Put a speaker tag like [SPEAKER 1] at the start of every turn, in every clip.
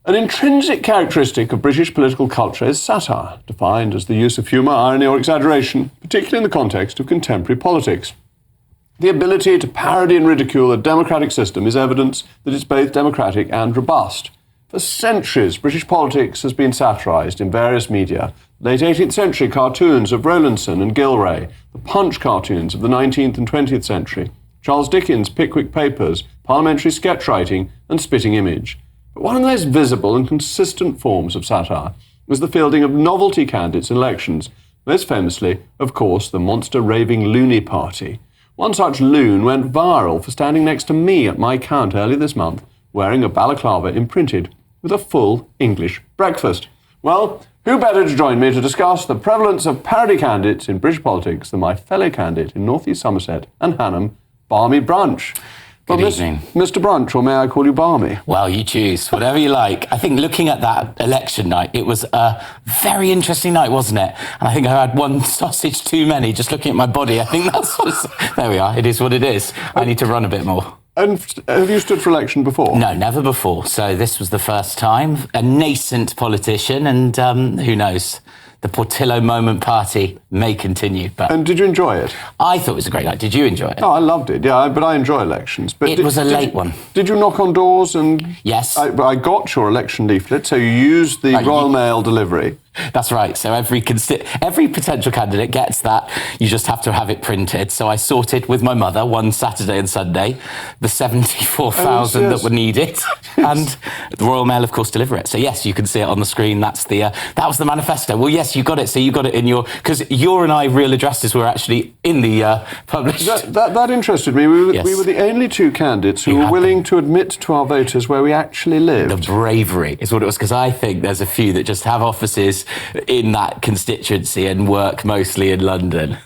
[SPEAKER 1] An intrinsic characteristic of British political culture is satire, defined as the use of humour, irony or exaggeration, particularly in the context of contemporary politics. The ability to parody and ridicule a democratic system is evidence that it's both democratic and robust. For centuries, British politics has been satirised in various media. Late 18th century cartoons of Rowlandson and Gilray, the Punch cartoons of the 19th and 20th century, Charles Dickens' Pickwick Papers, parliamentary sketch writing and spitting image. But one of the most visible and consistent forms of satire was the fielding of novelty candidates in elections, most famously, of course, the monster raving Loony party. One such loon went viral for standing next to me at my count earlier this month, wearing a balaclava imprinted with a full English breakfast. Well, who better to join me to discuss the prevalence of parody candidates in British politics than my fellow candidate in North East Somerset and Hanham, Barmy Brunch.
[SPEAKER 2] Good evening.
[SPEAKER 1] Mr. Brunch, or may I call you Barmy?
[SPEAKER 2] Well, you choose, whatever you like. I think looking at that election night, it was a very interesting night, wasn't it? And I think I had one sausage too many, just looking at my body. I think that's just, there we are, it is what it is. I need to run a bit more.
[SPEAKER 1] And have you stood for election before?
[SPEAKER 2] No, never before. So this was the first time. A nascent politician, and who knows? The Portillo Moment party may continue. But
[SPEAKER 1] and did you enjoy it?
[SPEAKER 2] I thought it was a great night. Did you enjoy it?
[SPEAKER 1] Oh, I loved it, yeah, but I enjoy elections. But
[SPEAKER 2] it was a late one.
[SPEAKER 1] Did you knock on doors? And
[SPEAKER 2] yes.
[SPEAKER 1] I got your election leaflet, so you used the Royal Mail delivery.
[SPEAKER 2] That's right. So every potential candidate gets that. You just have to have it printed. So I sorted with my mother one Saturday and Sunday the 74,000 that were needed, and the Royal Mail, of course, deliver it. So yes, you can see it on the screen. That's the that was the manifesto. Well, yes, you got it. So you got it in your, because your and I real addresses were actually in the published.
[SPEAKER 1] That interested me. We were the only two candidates who were willing to admit to our voters where we actually lived.
[SPEAKER 2] The bravery is what it was, because I think there's a few that just have offices in that constituency and work mostly in London.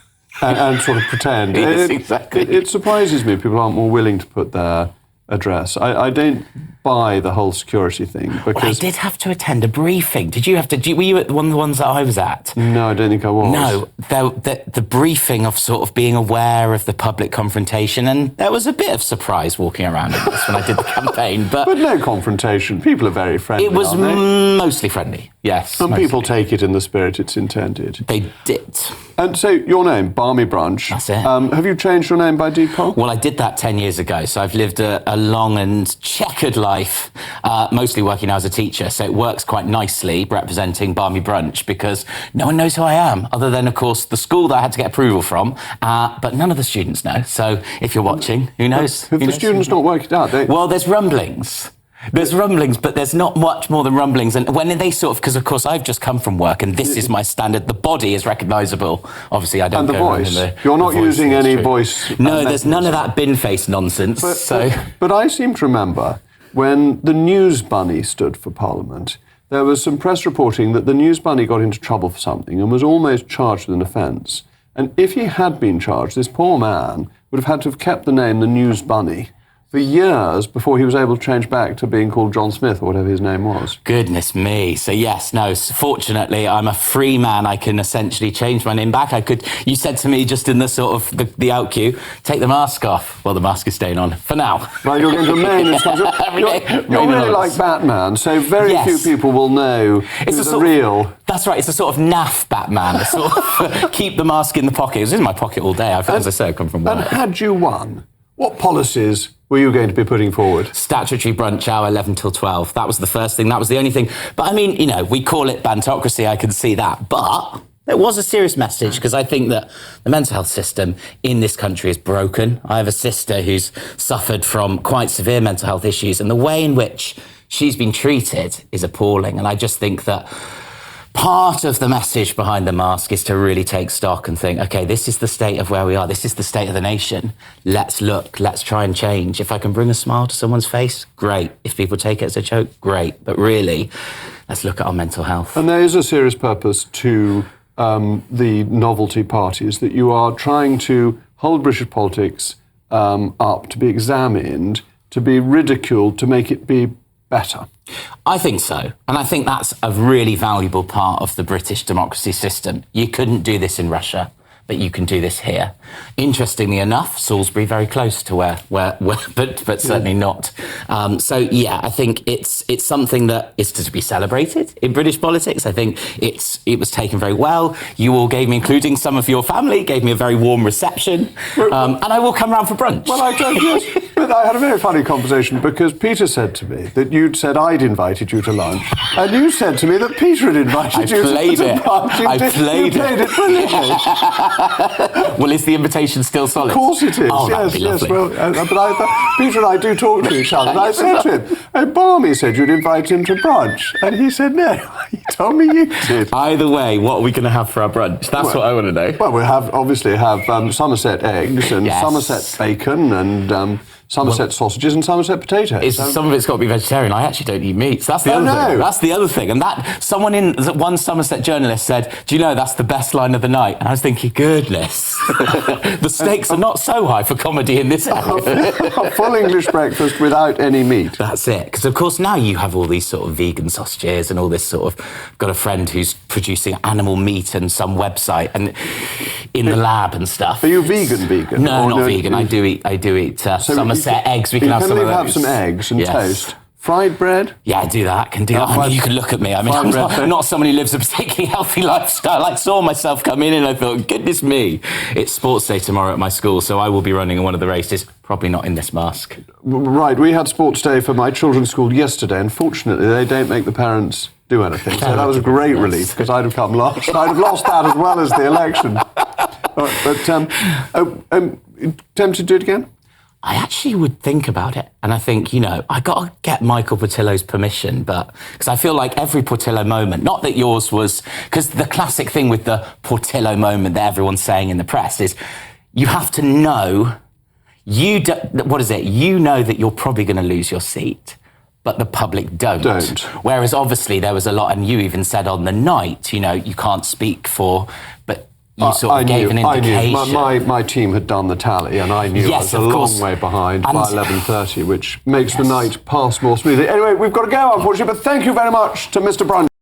[SPEAKER 1] And sort of pretend.
[SPEAKER 2] Yes, exactly.
[SPEAKER 1] It surprises me people aren't more willing to put their address. I don't buy the whole security thing, because...
[SPEAKER 2] Well, I did have to attend a briefing. Did you have to... Were you at one of the ones that I was at?
[SPEAKER 1] No, I don't think I was.
[SPEAKER 2] No, the briefing of sort of being aware of the public confrontation, and there was a bit of surprise walking around in this when I did the campaign, but
[SPEAKER 1] no confrontation. People are very friendly,
[SPEAKER 2] it was
[SPEAKER 1] aren't they?
[SPEAKER 2] Mostly friendly, yes.
[SPEAKER 1] And people take it in the spirit it's intended.
[SPEAKER 2] They did.
[SPEAKER 1] And so, your name, Barmy Brunch.
[SPEAKER 2] That's it.
[SPEAKER 1] Have you changed your name by default?
[SPEAKER 2] Well, I did that 10 years ago, so I've lived a long and checkered life, mostly working now as a teacher, so it works quite nicely representing Barmy Brunch, because no one knows who I am, other than, of course, the school that I had to get approval from, but none of the students know. So if you're watching, who knows?
[SPEAKER 1] Have the students not worked it out?
[SPEAKER 2] Well, there's rumblings. There's rumblings, but there's not much more than rumblings. And when they sort of, because of course I've just come from work and this is my standard, the body is recognisable. Obviously I don't
[SPEAKER 1] and the
[SPEAKER 2] go
[SPEAKER 1] voice.
[SPEAKER 2] The,
[SPEAKER 1] You're not using any
[SPEAKER 2] true.
[SPEAKER 1] Voice.
[SPEAKER 2] No, there's none of that bin face nonsense.
[SPEAKER 1] But I seem to remember when the News Bunny stood for Parliament, there was some press reporting that the News Bunny got into trouble for something and was almost charged with an offence. And if he had been charged, this poor man would have had to have kept the name the News Bunny for years before he was able to change back to being called John Smith or whatever his name was.
[SPEAKER 2] Goodness me. So yes, no, fortunately I'm a free man. I can essentially change my name back. You said to me just in the sort of the out cue, take the mask off. Well, the mask is staying on for now.
[SPEAKER 1] Right, you're going to remain in You're really like Batman, so very few people will know it's the real.
[SPEAKER 2] That's right, it's a sort of naff Batman, sort of keep the mask in the pocket. It was in my pocket all day. As I say, I come from work.
[SPEAKER 1] And had you won, what policies were you going to be putting forward?
[SPEAKER 2] Statutory brunch hour, 11 till 12. That was the first thing. That was the only thing. But I mean, you know, we call it bantocracy. I can see that. But it was a serious message, because I think that the mental health system in this country is broken. I have a sister who's suffered from quite severe mental health issues, and the way in which she's been treated is appalling. And I just think that part of the message behind the mask is to really take stock and think, okay, this is the state of where we are. This is the state of the nation. Let's look, let's try and change. If I can bring a smile to someone's face, great. If people take it as a joke, great. But really, let's look at our mental health.
[SPEAKER 1] And there is a serious purpose to the novelty parties, that you are trying to hold British politics up, to be examined, to be ridiculed, to make it be better.
[SPEAKER 2] I think so. And I think that's a really valuable part of the British democracy system. You couldn't do this in Russia. but you can do this here. Interestingly enough, Salisbury very close to where but certainly not. So yeah, I think it's something that is to be celebrated in British politics. I think it was taken very well. You all gave me, including some of your family, gave me a very warm reception, and I will come round for brunch.
[SPEAKER 1] Well, yes, but I had a very funny conversation because Peter said to me that you'd said I'd invited you to lunch, and you said to me that Peter had invited you to brunch.
[SPEAKER 2] I played it brilliantly. Well, is the invitation still solid?
[SPEAKER 1] Of course it is.
[SPEAKER 2] Oh,
[SPEAKER 1] yes. Well, Peter and I do talk to each other. And I said to him, Barmy said you'd invite him to brunch, and he said no. He told me you did.
[SPEAKER 2] Either way, what are we going to have for our brunch? That's what I want to know.
[SPEAKER 1] Well, we obviously have Somerset eggs and Somerset bacon and Somerset sausages and Somerset potatoes.
[SPEAKER 2] Some of it's got to be vegetarian. I actually don't eat meat. So that's the other thing. That's the other thing. And one Somerset journalist said, do you know that's the best line of the night? And I was thinking, goodness, the stakes are not so high for comedy in this area.
[SPEAKER 1] A full English breakfast without any meat.
[SPEAKER 2] That's it. Because of course now you have all these sort of vegan sausages and all this sort of, got a friend who's producing animal meat and some website and in the lab and stuff.
[SPEAKER 1] Are you vegan?
[SPEAKER 2] No, not vegan. I do eat Somerset eggs. We can have some of those.
[SPEAKER 1] Have some eggs and toast. Fried bread?
[SPEAKER 2] Yeah, I do that. Can do that. I mean, you can look at me. I mean, I'm not someone who lives a particularly healthy lifestyle. I saw myself come in and I thought, goodness me, it's sports day tomorrow at my school, so I will be running in one of the races. Probably not in this mask. Right.
[SPEAKER 1] We had sports day for my children's school yesterday. Unfortunately, they don't make the parents do anything. So that was a great relief because I'd have come last. I'd have lost that as well as the election. Tempted to do it again?
[SPEAKER 2] I actually would think about it. And I think, I got to get Michael Portillo's permission, because I feel like every Portillo moment, not that yours was, because the classic thing with the Portillo moment that everyone's saying in the press is you have to know, you know that you're probably going to lose your seat, but the public don't. Whereas obviously there was a lot, and you even said on the night, you can't speak for, but you sort of gave an indication.
[SPEAKER 1] I knew. My team had done the tally, and I knew I was a long way behind by 11:30, which makes the night pass more smoothly. Anyway, we've got to go, unfortunately, but thank you very much to Mr. Brunch.